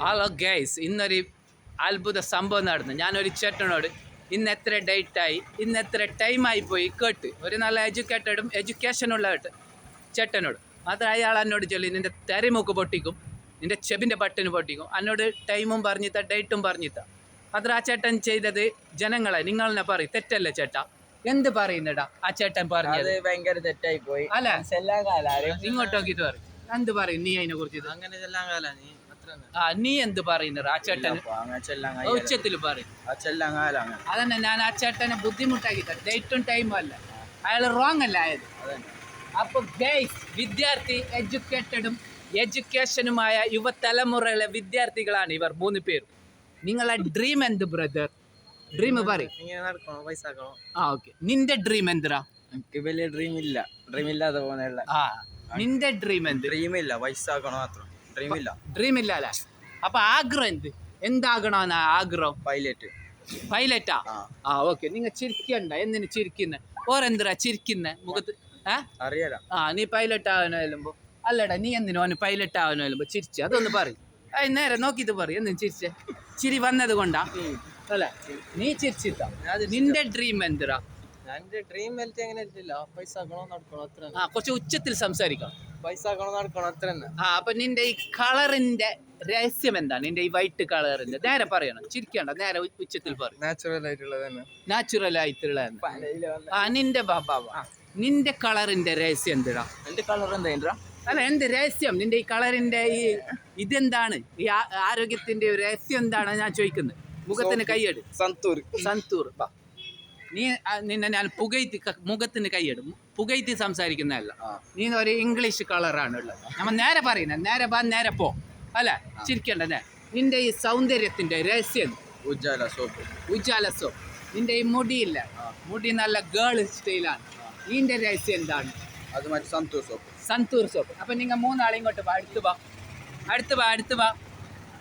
Hello guys, ഇന്നൊരു അത്ഭുത സംഭവം നടന്നു. ഞാനൊരു ചേട്ടനോട് ഇന്ന് എത്ര ഡേറ്റായി, ഇന്ന് എത്ര ടൈമായി പോയി കേട്ട്, ഒരു നല്ല എഡ്യൂക്കേഷനുള്ള ചേട്ടനോട് മാത്രം അയാൾ എന്നോട് ചൊല്ലി നിൻ്റെ തെരമുക്ക് പൊട്ടിക്കും, നിൻ്റെ ചെബിൻ്റെ ബട്ടന് പൊട്ടിക്കും, എന്നോട് ടൈമും പറഞ്ഞിത്ത ഡേറ്റും പറഞ്ഞിത്ത. മാത്രം ആ ചേട്ടൻ ചെയ്തത് ജനങ്ങളെ നിങ്ങളെന്നെ പറയും, തെറ്റല്ലേ ചേട്ടാ? എന്ത് പറയുന്നടാ ആ ചേട്ടൻ പറഞ്ഞത്? ഭയങ്കര തെറ്റായി പോയി അല്ല, ചെല്ലാകാലും ഇങ്ങോട്ട് നോക്കിയിട്ട് പറയും. എന്ത് പറയും നീ അതിനെ കുറിച്ച്? അങ്ങനെ ചെല്ലാകാല നീ നീ എന്ത് പറയുന്നത്? ആ ചേട്ടൻ ഉച്ചത്തിൽ പറയും. അതന്നെ ഞാൻ ആ ചേട്ടനെ ബുദ്ധിമുട്ടാക്കി തരാം. ഡേറ്റും ടൈമും അല്ല, അയാൾ റോങ് അല്ല ആയത്. അപ്പൊ ഗൈസ്, വിദ്യാർത്ഥി എഡ്യൂക്കേറ്റഡും എഡ്യൂക്കേഷനുമായ യുവതലമുറയിലെ വിദ്യാർത്ഥികളാണ് ഇവർ 3 പേരും. നിങ്ങളെ ഡ്രീം എന്ത് ബ്രദർ? ഡ്രീം പറയും. ഓക്കെ, നിന്റെ ഡ്രീം എന്തിനാ? എനിക്ക് വലിയ ഡ്രീം ഇല്ല, ഡ്രീം ഇല്ലാതെ പോകുന്ന. നിന്റെ ഡ്രീം എന്ത്? ഡ്രീം ഇല്ല, വയസ്സാക്കണോ മാത്രം. ഡ്രീം ഇല്ല. ഡ്രീം ഇല്ല അല്ലേ? അപ്പൊ ആഗ്രഹം എന്ത്? എന്താകണമെന്നാ ആഗ്രഹം? പൈലറ്റാ? ഓക്കെ. നിങ്ങൾ ചിരിക്കണ്ട. എന്തിനു ചിരിക്കുന്ന? ഓരെന്തിനാ ചിരിക്കുന്ന മുഖത്ത്? അറിയാലോ. നീ പൈലറ്റ് ആവാനോ ചെല്ലുമ്പോ അല്ലടാ, നീ എന്തിനോ അവന് പൈലറ്റ് ആവാനോ ചെല്ലുമ്പോ ചിരിച്ച? അതൊന്ന് പറയും. നേരെ നോക്കിയിട്ട് പറയും. എന്തിനു ചിരിച്ച? ചിരി വന്നത് കൊണ്ടാ അല്ല നീ ചിരിച്ചിട്ടാ? നിന്റെ ഡ്രീം എന്തിനാ? എന്റെ ഡ്രീം വലുത് എങ്ങനെ പൈസ ആക്കണോ നടക്കണോ അത്ര. കുറച്ച് ഉച്ചത്തിൽ സംസാരിക്കാം. പൈസ ആക്കണോ നടക്കണോ അത്ര തന്നെ. അപ്പൊ നിന്റെ ഈ കളറിന്റെ രഹസ്യം എന്താണ്? നിന്റെ ഈ വൈറ്റ് കളറിന്റെ നേരെ പറയണം, ചിരിക്കണ്ട. നേരെ ഉച്ചത്തിൽ പറയും. നാച്ചുറൽ ആയിട്ടുള്ളത് തന്നെ. നാച്ചുറൽ ആയിട്ടുള്ള നിന്റെ നിന്റെ കളറിന്റെ രഹസ്യം എന്തിടാ? എന്റെ കളർ എന്താ? അല്ല, എന്ത് രഹസ്യം? നിന്റെ ഈ കളറിന്റെ ഈ ഇതെന്താണ്? ഈ ആരോഗ്യത്തിന്റെ രഹസ്യം എന്താണ് ഞാൻ ചോദിക്കുന്നത്? മുഖത്തിന് കൈയ്യട്. സന്തൂർ നിന്നെ ഞാൻ മുഖത്തിന് കൈയ്യടും. പുകയ്ത്തി സംസാരിക്കുന്നതല്ല. നീ ഒരു ഇംഗ്ലീഷ് കളറാണ് ഉള്ളത്. നമ്മൾ നേരെ പറയുന്നത്. നേരെ പോ അല്ല, ചിരിക്കണ്ട. നിന്റെ ഈ സൗന്ദര്യത്തിന്റെ രഹസ്യം? ഉജാല സോപ്പ്. നിന്റെ ഈ മുടിയില്ല, മുടി നല്ല ഗേൾ സ്റ്റൈലാണ്. ഇതിന്റെ രഹസ്യം എന്താണ്? സന്തൂർ സോപ്പ്. അപ്പൊ നിങ്ങൾ 3 ആളെ ഇങ്ങോട്ട് വാ. അടുത്ത് വാ.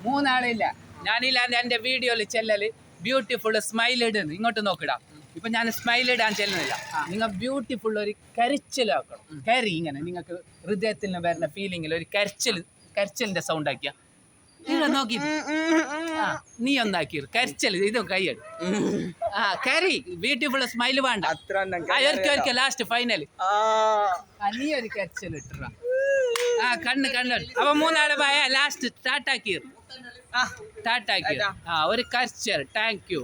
3 ആളില്ല. ഞാനില്ല എന്റെ വീഡിയോയിൽ ചെല്ലല് ബ്യൂട്ടിഫുൾ സ്മൈൽ ഇടുന്നു. ഇങ്ങോട്ട് നോക്കിടാ. ഇപ്പൊ ഞാൻ സ്മൈൽ ഇടാൻ ചെല്ലുന്നില്ല. നിങ്ങൾ ബ്യൂട്ടിഫുൾ ഒരു കരച്ചിലാക്കണം. ഇങ്ങനെ നിങ്ങൾക്ക് ഹൃദയത്തിൽ നിന്ന് വരുന്ന ഫീലിംഗിൽ ഒരു കരച്ചിലിന്റെ സൗണ്ട് ആക്കിയ നിങ്ങൾ നോക്കി. നീ ഒന്നാക്കി കരച്ചൽ. ഇതും കൈയ്യട്. കരി ബ്യൂട്ടിഫുൾ സ്മൈൽ വേണ്ട. ഒരിക്കൽ ലാസ്റ്റ് ഫൈനൽ നീ ഒരു കരച്ചൽ ഇട്ട. കണ്ണ് അപ്പൊ 3 ആളെ പോയ ലാസ്റ്റ് ടാറ്റാക്കി ഒരു കരച്ചൽ. Thank you.